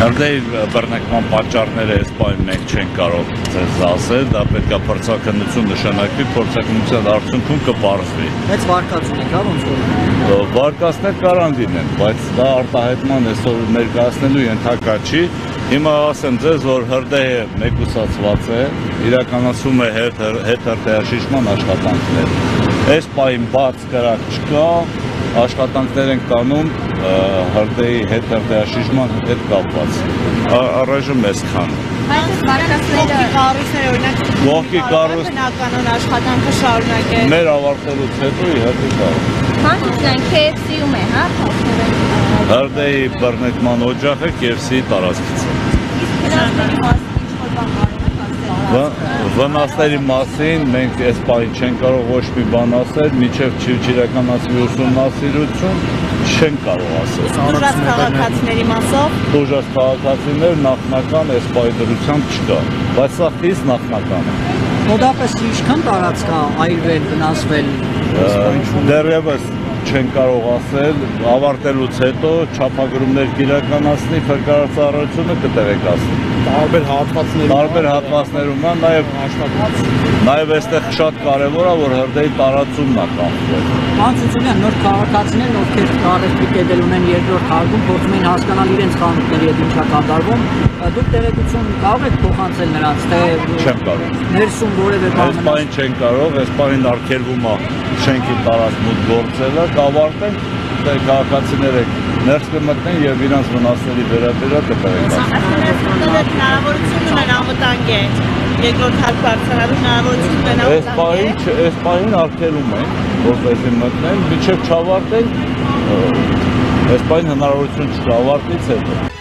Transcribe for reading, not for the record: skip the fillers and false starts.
Հրդեհի բռնկման պատճառները այս պահին մենք չենք կարող ձեզ ասել, դա պետք է փորձաքննություն նշանակվի, փորձաքննության արդյունքում կպարզվի։ Բայց վարկածուն եք, ոնց որ։ Վարկածներ կարան լինեն, բայց դա արտահայտման այսօր ներկայացնելու ենթակա չի։ Հիմա ասեմ ձեզ, որ հրդեհը մեկուսացված է, իրականացում է հետհրդեհաշիժման աշխատանքներ։ Այս պահին բաց կրակ չկա, աշխատանքներ ենք տանում հրդեհի հետհրդեհաշիժման հետ կապված։ Առայժմ այսքան։ Այս վարկածները կառույցները օրինակ Ողքի կառույց բնականon աշխատանքը շարունակել։ մեր ավարտելուց հետո իհարկե կարող։ Մանկության KFC-ում է, հա, Հրդեհի բռնկման օջախը KFC-ի տարածքից է։ Վնասների մասին մենք այս պահին չենք կարող ոչ մի բան ասել, մինչև չիրականացվի ուսումնասիրություն չենք կարող ասել։ Ուժած քաղաքացիների մասով Ուժած քաղաքացիներ նախնական այս պահի դրությամբ չկա, բայց սա խիստ նախնական է։ Մոտապես ինչքան տարածք կա այրվել, վնասվել։ Դեռևս չեն կարող ասել, ավարտելուց հետո չափագրումներ կիրականացնի, փրկարարծառայությունը կտեղեկացնի։ Տարբեր հատվածներում է, նաև այստեղ շատ կարևոր է, որ հրդեհի տարածումն է կանխվել։ Մանցությունյան նոր քաղաքացիներն, ովքեր կարելի կետել ունեն երկրորդ հարկում, փորձում են հասկանալ իրենց խանութների հետ ինչա կատարվում, դուք տեղեկություն կարող եք փոխանցել նրանց, թե չեմ կարող։ ներսում որևէ բան։ Այս պահին չեն կարող, այս պահին արգելվում է շենքի տարածքում գործելը, կավարտենք, քաղաքացիները ներս կմտնեն եւ իրանց վնասների վերաբերյալ կտեղեկացնեն։ հնարավորություն ունեն անվտանգ է երկրորդ հարկ բարձրանալու հնարավորություն ունեն անվտանգ է։ Այս պահին արգելում ենք, որպեսզի մտնեն, մինչև չավարտենք, այս պահին հնարավորություն չկա ավարտից հետո։